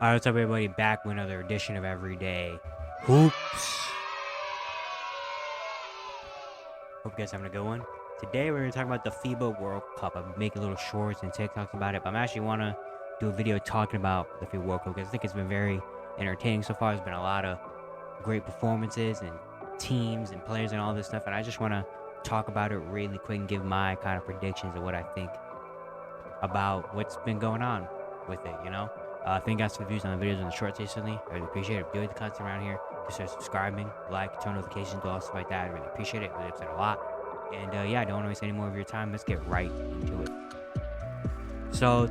Alright, what's up, everybody? Back with another edition of Everyday Hoops. Hope you guys having a good one. Today, we're going to talk about the FIBA World Cup. I'm making little shorts and TikToks about it, but I'm actually want to do a video talking about the FIBA World Cup because I think it's been very entertaining so far. There's been a lot of great performances and teams and players and all this stuff, and I just want to talk about it really quick and give my kind of predictions of what I think about what's been going on with it, you know? Thank you guys for the views on the videos and the shorts recently. I really appreciate it. If you enjoy the content around here, consider subscribing, like, turn notifications, do all stuff like that. I really appreciate it. Really upset a lot. And yeah, I don't want to waste any more of your time. Let's get right into it. So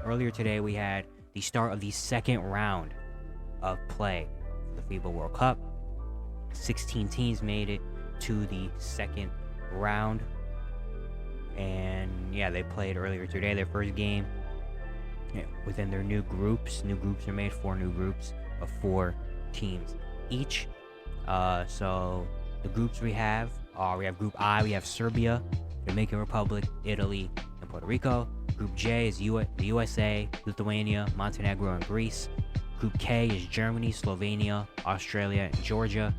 earlier today, we had the start of the second round of play for the FIBA World Cup. 16 teams made it to the second round. And yeah, they played earlier today, their first game. Within their new groups are made, 4 new groups of 4 teams each. So the groups we have Group I. We have Serbia, Dominican Republic, Italy, and Puerto Rico. Group J is the USA, Lithuania, Montenegro, and Greece. Group K is Germany, Slovenia, Australia, and Georgia.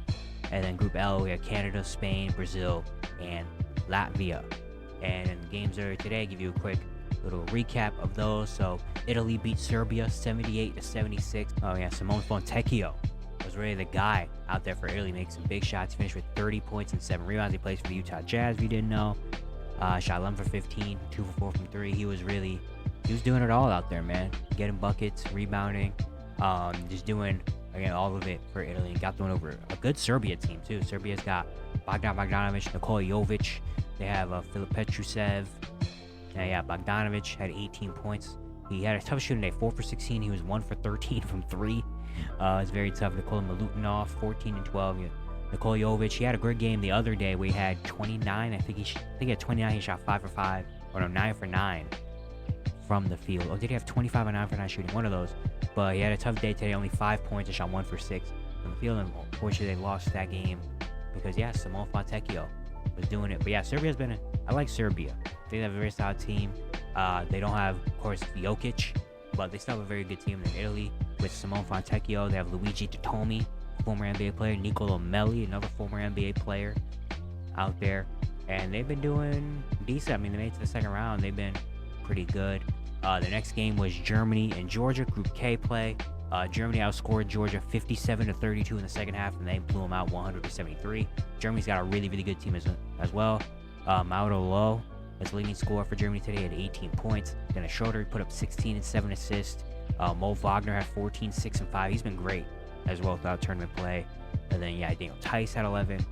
And then Group L, we have Canada, Spain, Brazil, and Latvia. And in the games earlier today, I'll give you a quick little recap of those. So Italy beat Serbia 78-76. Oh yeah, Simone Fontecchio was really the guy out there for Italy, making some big shots. Finished with 30 points and 7 rebounds. He plays for the Utah Jazz, if you didn't know. Shot 11 for 15, 2 for 4 from 3. He was doing it all out there, man. Getting buckets, rebounding, just doing, again, all of it for Italy, and got the one over a good Serbia team too. Serbia's got Bogdan Bogdanovic, Nikola Jovic. They have Filip Petrusev. Yeah, Bogdanovic had 18 points. He had a tough shooting day, 4 for 16. He was 1 for 13 from 3. It's very tough. Nikola Milutinov, 14 and 12. Nikola Jovic, he had a great game the other day. We had 29. I think he had 29. He shot 5 for 5, or no, 9 for 9 from the field. Or did he have 25 and 9 for 9 shooting? One of those. But he had a tough day today. Only 5 points and shot 1 for 6 from the field. And unfortunately, they lost that game because yeah, Simone Fontecchio was doing it. But yeah, I like Serbia. They have a very solid team. They don't have, of course, Jokic, but they still have a very good team. In Italy, with Simone Fontecchio, they have Luigi Totomi, former NBA player, Nicolo Melli, another former NBA player out there. And they've been doing decent. I mean, they made it to the second round. They've been pretty good. The next game was Germany and Georgia, Group K play. Germany outscored Georgia 57-32 in the second half, and they blew them out 100-73. Germany's got a really, really good team as well. Mauro Low was leading scorer for Germany today at 18 points. Dennis Schroeder put up 16 and 7 assists. Mo Wagner had 14, 6 and 5. He's been great as well throughout tournament play. And then yeah, Daniel Tice had 11.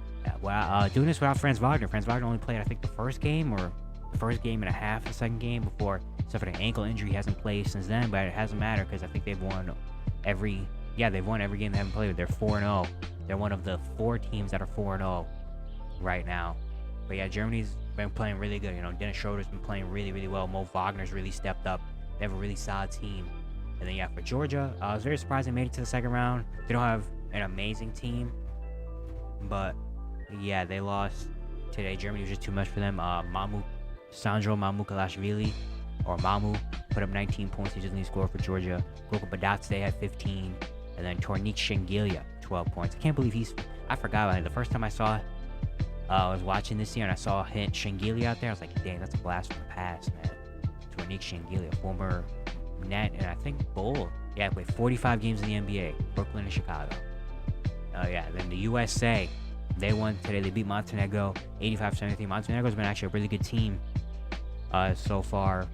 Doing this without Franz Wagner. Franz Wagner only played, I think, the first game and a half, the second game before, except for the ankle injury. He hasn't played since then, but it hasn't mattered because I think they've won every game they haven't played. They're 4-0. They're one of the 4 teams that are 4-0 right now. But yeah, Germany's been playing really good. You know, Dennis Schroeder's been playing really, really well. Mo Wagner's really stepped up. They have a really solid team. And then yeah, for Georgia, I was very surprised they made it to the second round. They don't have an amazing team, but yeah, they lost today. Germany was just too much for them. Sandro Mamukelashvili, or Mamu, put up 19 points. He just didn't score for Georgia. Goku Badatse had 15, and then Tornik Shengelia, 12 points. I can't believe I forgot about it. The first time I saw it, I was watching this year and I saw Shengelia out there. I was like, dang, that's a blast from the past, man. Tornik Shengelia, former net and I think Bull. Yeah, played 45 games in the NBA, Brooklyn and Chicago. Yeah, then the USA, they won today. They beat Montenegro 85-73. Montenegro's been actually a really good team so far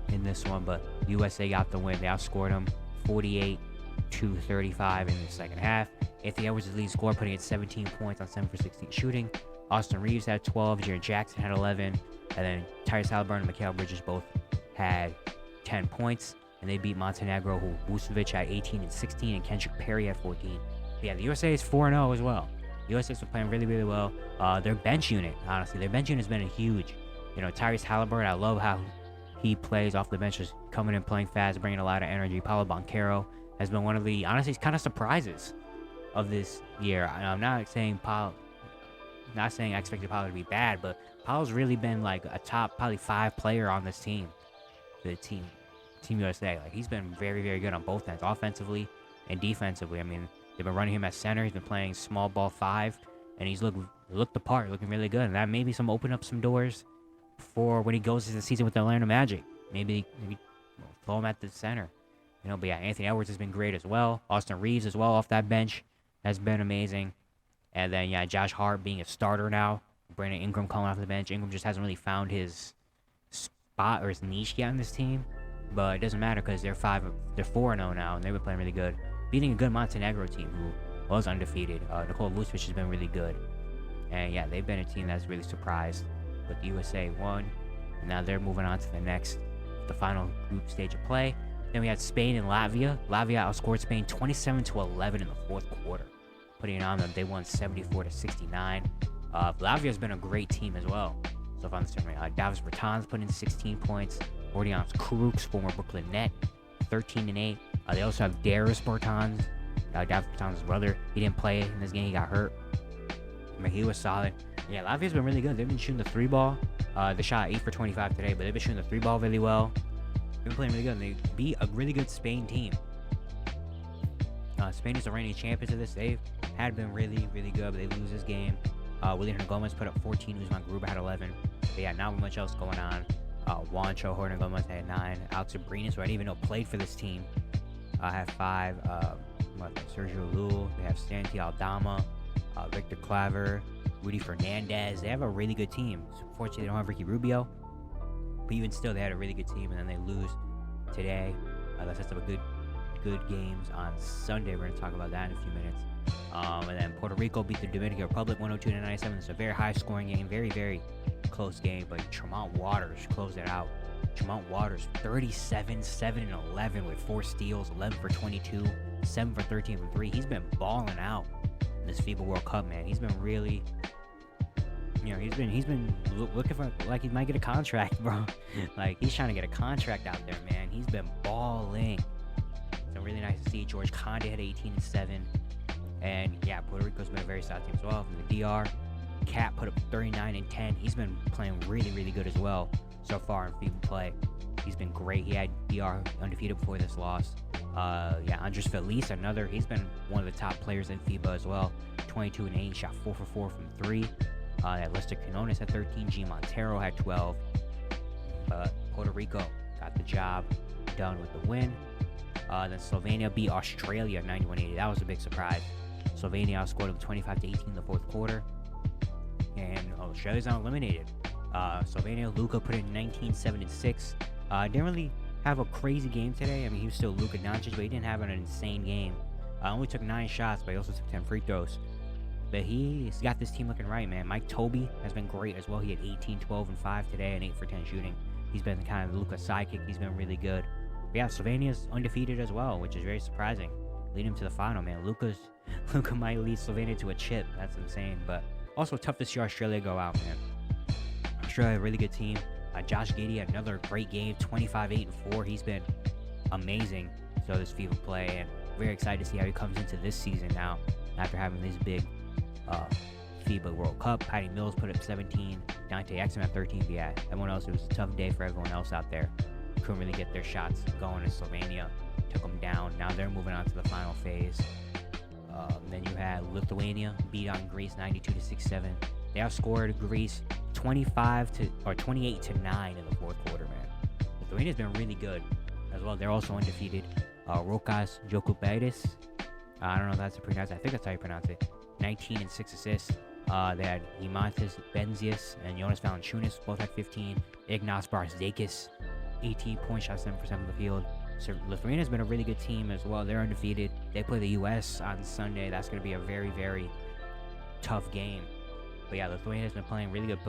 in this one, but USA got the win. They outscored them 48-35 in the second half. Anthony Edwards is the lead scorer, putting at 17 points on 7 for 16 shooting. Austin Reeves had 12. Jaren Jackson had 11. And then Tyrese Halliburton and Mikal Bridges both had 10 points. And they beat Montenegro, who Vucevic had 18 and 16, and Kendrick Perry had 14. But yeah, the USA is 4-0 as well. The USA's been playing really, really well. Their bench unit, honestly, has been huge. You know, Tyrese Halliburton, I love how he plays off the bench, just coming in, playing fast, bringing a lot of energy. Paulo Banchero has been one of the, honestly, kind of surprises of this year. I'm not saying I expected Paulo to be bad, but Paulo's really been like a top, probably 5 player on this team. The team Team USA. Like, he's been very, very good on both ends, offensively and defensively. I mean, they've been running him at center. He's been playing small ball 5, and he's looked the part, looking really good. And that maybe open up some doors for when he goes into the season with the Orlando Magic. Maybe throw him at the center. But yeah, Anthony Edwards has been great as well. Austin Reeves as well off that bench has been amazing. And then, yeah, Josh Hart being a starter now. Brandon Ingram coming off the bench. Ingram just hasn't really found his spot or his niche yet on this team. But it doesn't matter because they're 4-0 now, and they've been playing really good. Beating a good Montenegro team who was undefeated. Nikola Vucevic has been really good. And yeah, they've been a team that's really surprised. But the USA won. And now they're moving on to the final group stage of play. Then we had Spain and Latvia. Latvia outscored Spain 27-11 in the fourth quarter. Putting it on them, they won 74-69. Latvia's been a great team as well. So far in this tournament, Davis Bertans put in 16 points. Bordians Kruks, former Brooklyn Net, 13-8. They also have Darius Bertans, Davis Bertans' brother. He didn't play in this game; he got hurt. But he was solid. Yeah, Latvia's been really good. They've been shooting the 3-ball. They shot 8 for 25 today, but they've been shooting the 3-ball really well. They've been playing really good, and they beat a really good Spain team. Spain is the reigning champions of this. They had been really, really good, but they lose this game. William Gomez put up 14. Usman Gruber had 11. But yeah, not much else going on. Juancho Hernan-Gomez had 9. Alex Abrinas, who I didn't even know played for this team, had 5. Sergio Llull. They have Santi Aldama, Victor Claver, Rudy Fernandez. They have a really good team. Unfortunately, they don't have Ricky Rubio. But even still, they had a really good team, and then they lose today. That sets up a good games on Sunday. We're going to talk about that in a few minutes. And then Puerto Rico beat the Dominican Republic 102-97. It's a very high-scoring game, very, very close game. But Tremont Waters closed it out. Tremont Waters 37, 7-11 with 4 steals, 11 for 22, 7 for 13 from 3. He's been balling out in this FIBA World Cup, man. He's been really, he's been looking for, like, he might get a contract, bro. Like, he's trying to get a contract out there, man. He's been balling. So really nice to see. George Conde had 18-7. And yeah, Puerto Rico's been a very solid team as well. From the DR, Cat put up 39-10. He's been playing really, really good as well so far in FIBA play. He's been great. He had DR undefeated before this loss. Andres Feliz, he's been one of the top players in FIBA as well. 22-8. He shot 4 for 4 from 3. Lester Quinones had 13. G. Montero had 12. But Puerto Rico got the job done with the win. Then Slovenia beat Australia 91-80. That was a big surprise. Slovenia outscored them 25-18 in the fourth quarter. And Australia's now eliminated. Slovenia, Luka put in 19-7-6. Didn't really have a crazy game today. I mean, he was still Luka Doncic, but he didn't have an insane game. Only took 9 shots, but he also took 10 free throws. But he's got this team looking right, man. Mike Tobey has been great as well. He had 18, 12, and 5 today, and 8 for 10 shooting. He's been kind of Luka's sidekick. He's been really good. But yeah, Slovenia's undefeated as well, which is very surprising. Leading him to the final, man. Luka might lead Slovenia to a chip. That's insane. But also tough to see Australia go out, man. Australia, a really good team. Josh Giddey had another great game, 25-8-4. He's been amazing. So this FIBA play, and very excited to see how he comes into this season now after having this big FIBA World Cup. Patty Mills put up 17. Dante Exum at 13. But yeah, everyone else, it was a tough day for everyone else out there. Couldn't really get their shots going in Slovenia. Took them down. Now they're moving on to the final phase. Then you had Lithuania beat on Greece 92-67. They outscored Greece 28-9 in the fourth quarter, man. Lithuania's been really good as well. They're also undefeated. Rokas Jokubaitis, I don't know if that's a pronounce. I think that's how you pronounce it. 19 and 6 assists. They had Imantas Benzias and Jonas Valanciunas both had 15. Ignas Barzakis, 18 points, shot 7% from the field. So Lithuania's been a really good team as well. They're undefeated. They play the U.S. on Sunday. That's going to be a very, very tough game. But yeah, Lithuania's been playing really good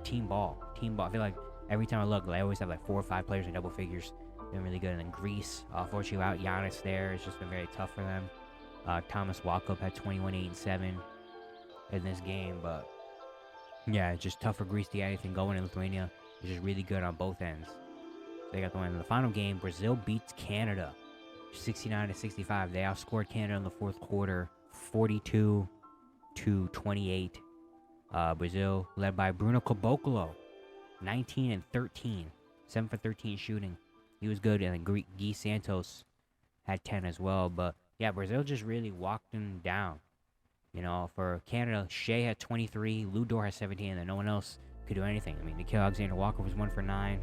team ball. I feel like every time I look, they always have like 4 or 5 players in double figures. Been really good. And then Greece, unfortunately, without Giannis there, it's just been very tough for them. Thomas Walkup had 21-8-7 in this game. But yeah, it's just tough for Greece to get anything going in Lithuania. It's just really good on both ends. They got the win in the final game. Brazil beats Canada 69-65. They outscored Canada in the fourth quarter 42-28. Brazil led by Bruno Caboclo, 19 and 13, 7 for 13 shooting. He was good, and then Guy Santos had 10 as well. But yeah, Brazil just really walked him down. You know, for Canada, Shea had 23, Lou Dort had 17, and then no one else could do anything. I mean, Nickeil Alexander-Walker was 1 for 9.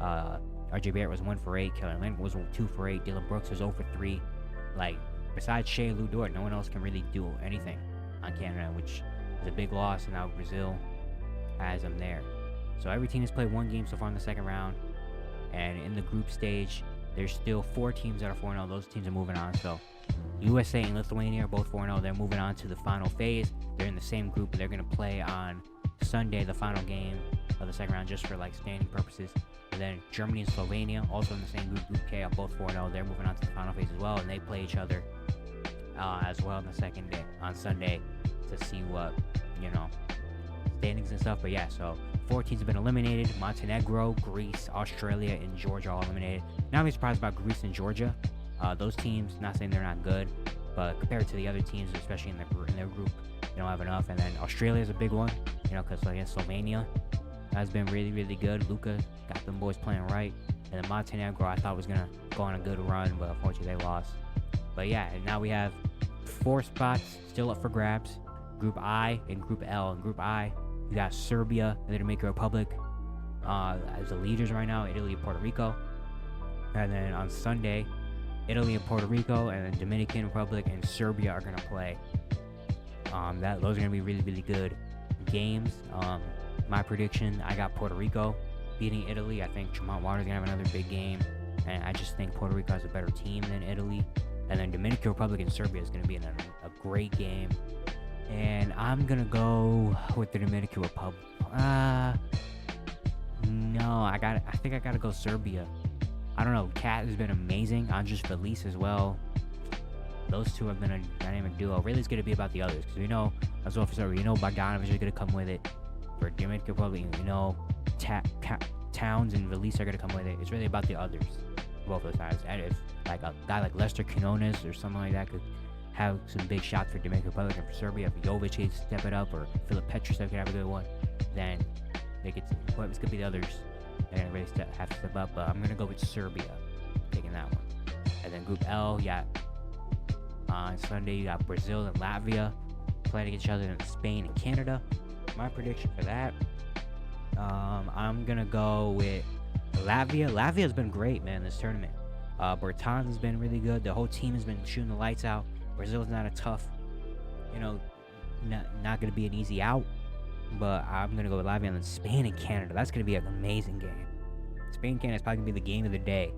RJ Barrett was 1 for 8. Kellen Lynn was 2 for 8. Dylan Brooks was 0 for 3. Like, besides Shea and Lou Dort, no one else can really do anything on Canada, which is a big loss, and now Brazil has them there. So every team has played 1 game so far in the second round, and in the group stage, there's still 4 teams that are 4-0. Those teams are moving on. So USA and Lithuania are both 4-0. They're moving on to the final phase. They're in the same group, but they're going to play on Sunday, the final game of the second round, just for like standing purposes. And then Germany and Slovenia, also in the same group, Group K, are both 4-0. They're moving on to the final phase as well, and they play each other as well on the second day, on Sunday, to see what, you know, standings and stuff. But yeah, so 4 teams have been eliminated. Montenegro, Greece, Australia, and Georgia all eliminated. Not really surprised about Greece and Georgia. Those teams, not saying they're not good, but compared to the other teams, especially in their group, they don't have enough. And then Australia is a big one, you know, because against Slovenia has been really, really good. Luka got them boys playing right. And then Montenegro, I thought was going to go on a good run, but unfortunately they lost. But yeah, and now we have 4 spots still up for grabs. Group I and Group L. In Group I, you got Serbia and the Dominican Republic as the leaders right now, Italy and Puerto Rico. And then on Sunday, Italy and Puerto Rico and then Dominican Republic and Serbia are going to play. Those are going to be really, really good games. My prediction, I got Puerto Rico beating Italy. I think Tremont Waters is going to have another big game. And I just think Puerto Rico has a better team than Italy. And then Dominican Republic and Serbia is going to be a great game. And I'm going to go with the Dominican Republic. No, I think I got to go Serbia. I don't know. Kat has been amazing. Andres Feliz as well. Those two have been a dynamic duo. Really, it's going to be about the others. Because we know, as well for Serbia, you know Bogdanovic is going to come with it. For Dominican Republic, you know Towns and Feliz are going to come with it. It's really about the others. Both those times. And if like a guy like Lester Quinones or something like that could have some big shots for Dominican Republic and for Serbia, if Jovic can step it up or Filip Petrusev can have a good one, then it's going to be the others. They're going to really have to step up, but I'm going to go with Serbia, taking that one. And then Group L, you got on Sunday, you got Brazil and Latvia playing against each other, and Spain and Canada. My prediction for that, I'm going to go with Latvia. Latvia has been great, man, this tournament. Bertans has been really good. The whole team has been shooting the lights out. Brazil's not a tough, you know, not going to be an easy out. But I'm going to go with Latvia. And then Spain and Canada. That's going to be an amazing game. Spain and Canada is probably going to be the game of the day.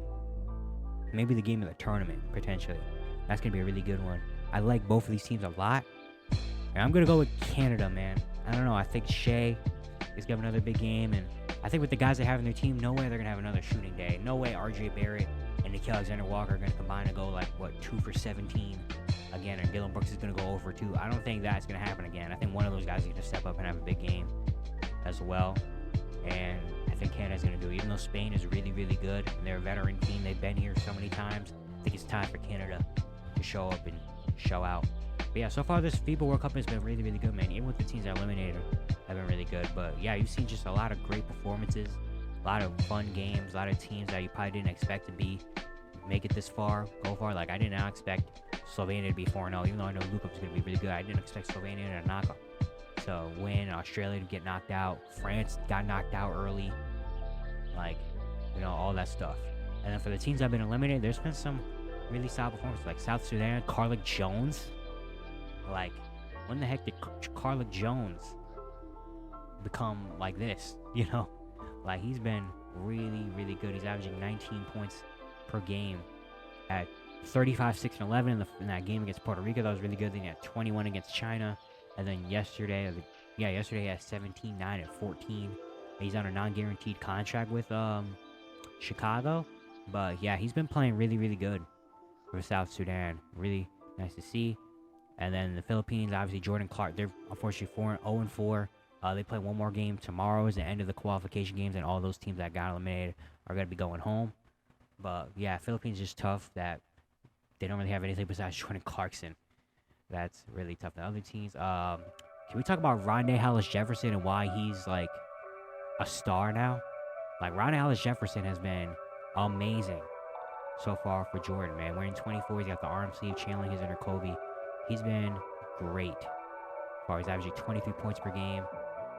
Maybe the game of the tournament, potentially. That's going to be a really good one. I like both of these teams a lot. And I'm going to go with Canada, man. I don't know. I think Shea is going to have another big game. And I think with the guys they have in their team, no way they're going to have another shooting day. No way RJ Barrett and Nickeil Alexander-Walker are going to combine and go like, 2 for 17 again, and Dylan Brooks is going to go over 2. I don't think that's going to happen again. I think one of those guys is going to step up and have a big game as well. And I think Canada's going to do it. Even though Spain is really, really good, and they're a veteran team, they've been here so many times, I think it's time for Canada to show up and show out. But yeah, so far this FIBA World Cup has been really, really good, man. Even with the teams that are eliminated have been really good. But yeah, you've seen just a lot of great performances, a lot of fun games, a lot of teams that you probably didn't expect to make it this far, go far. Like, I did not expect Slovenia to be 4-0, even though I know Luka was going to be really good. I didn't expect Slovenia to win, Australia to get knocked out, France got knocked out early, like, you know, all that stuff. And then for the teams that have been eliminated, there's been some really solid performances, like South Sudan, Carlick Jones. Like, when the heck did Carlick Jones become like this, you know? Like, he's been really, really good. He's averaging 19 points per game at 35, 6, and 11 in that game against Puerto Rico. That was really good. Then he had 21 against China. And then yesterday he had 17, 9, and 14. He's on a non-guaranteed contract with Chicago. But yeah, he's been playing really, really good for South Sudan. Really nice to see. And then the Philippines, obviously Jordan Clark, they're unfortunately 0-4. They play one more game. Tomorrow is the end of the qualification games, and all those teams that got eliminated are going to be going home. But yeah, Philippines is just tough that they don't really have anything besides Jordan Clarkson. That's really tough. The other teams, can we talk about Rondé Hollis-Jefferson and why he's like a star now? Like, Rondé Hollis-Jefferson has been amazing so far for Jordan, man. Wearing 24, he's got the arm sleeve, channeling his inner Kobe. He's been great. As far as averaging 23 points per game,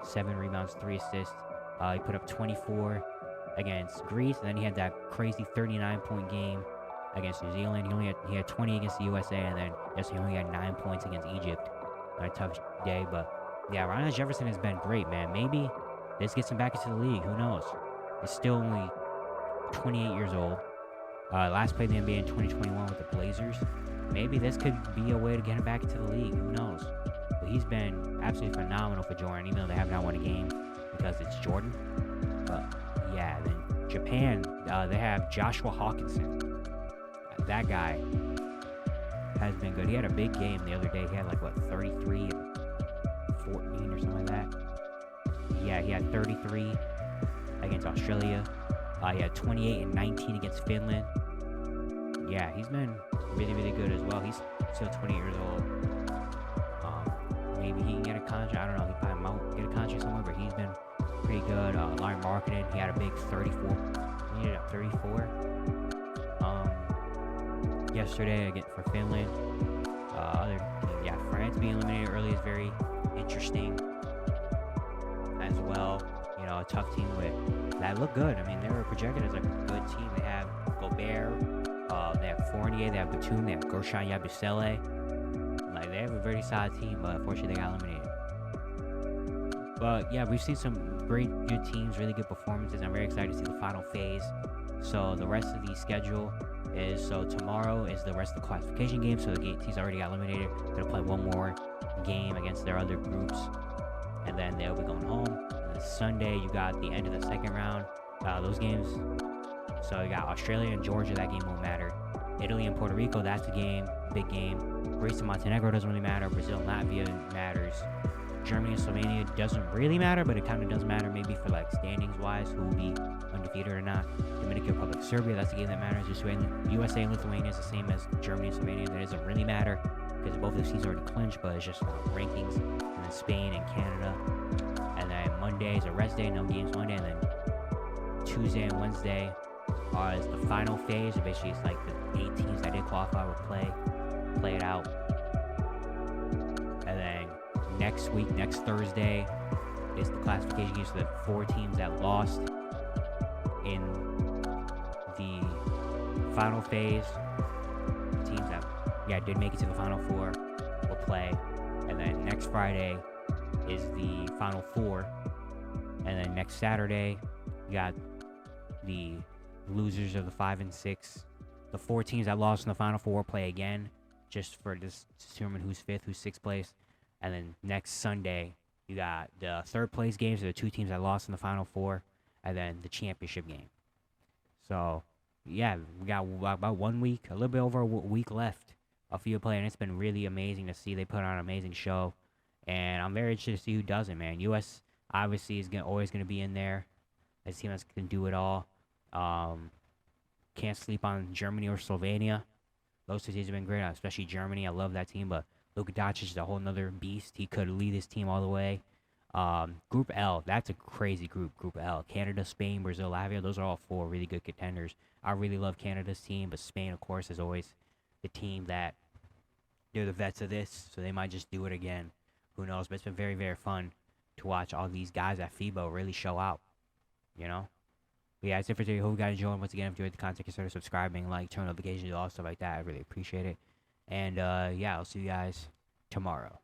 7 rebounds, 3 assists. He put up 24 against Greece, and then he had that crazy 39-point game against New Zealand. He had 20 against the USA, and then yesterday he only had 9 points against Egypt on a tough day. But yeah, Ryan Jefferson has been great, man. Maybe this gets him back into the league. Who knows? He's still only 28 years old. Last played in the NBA in 2021 with the Blazers. Maybe this could be a way to get him back into the league. Who knows? But he's been absolutely phenomenal for Jordan, even though they have not won a game because it's Jordan. But yeah, then Japan, they have Joshua Hawkinson. That guy has been good. He had a big game the other day. He had 33 and 14 or something like that. Yeah, he had 33 against Australia. He had 28 and 19 against Finland. Yeah, he's been really, really good as well. He's still 20 years old. Maybe he can get a contract. I don't know. He probably might get a contract somewhere, but he's been pretty good. Larry Marketing, he had a big 34. He ended up 34. Yesterday again for Finland. France being eliminated early is very interesting as well. You know, a tough team that looked good. I mean, they were projected as a good team. They have Gobert, they have Fournier, they have Batum, they have Gershon Yabusele. They have a very solid team, but unfortunately they got eliminated. But yeah, we've seen some good teams, really good performances. I'm very excited to see the final phase. So the rest of the schedule is, tomorrow is the rest of the classification game. So the teams already got eliminated. They're gonna play one more game against their other groups, and then they'll be going home. And then Sunday, you got the end of the second round. Those games. So you got Australia and Georgia. That game won't matter. Italy and Puerto Rico. That's a game, big game. Greece and Montenegro doesn't really matter. Brazil and Latvia matters. Germany and Slovenia doesn't really matter, but it kind of does matter maybe for standings wise, who will be undefeated or not. Dominican Republic, Serbia, that's the game that matters. USA and Lithuania is the same as Germany and Slovenia. That doesn't really matter because both of those teams already clinched, but it's just rankings. And then Spain and Canada. And then Monday is a rest day, no games Monday. And then Tuesday and Wednesday is the final phase. So basically, it's the 8 teams that did qualify will play it out. And then next week, next Thursday, is the classification game. So the 4 teams that lost in the final phase, teams that did make it to the final 4 will play. And then next Friday is the final 4. And then next Saturday, you got the losers of the 5 and 6. The 4 teams that lost in the final 4 play again, just for this to determine who's 5th, who's 6th place. And then next Sunday, you got the 3rd place games, so the 2 teams that lost in the final 4, and then the championship game. So, yeah, we got about 1 week, a little bit over a week left of FIBA play, and it's been really amazing to see. They put on an amazing show, and I'm very interested to see who does it, man. U.S. obviously is always going to be in there. A team that can do it all. Can't sleep on Germany or Slovenia. Those 2 teams have been great, especially Germany. I love that team, but Luka Doncic is a whole nother beast. He could lead his team all the way. Group L, that's a crazy group. Group L, Canada, Spain, Brazil, Latvia. Those are all 4 really good contenders. I really love Canada's team, but Spain, of course, is always the team that they're the vets of this, so they might just do it again. Who knows? But it's been very, very fun to watch all these guys at FIBA really show out. You know? But yeah, that's it for today. Hope you guys enjoyed. Once again, if you enjoyed the content, consider subscribing, turn notifications, all stuff like that. I really appreciate it. And yeah, I'll see you guys tomorrow.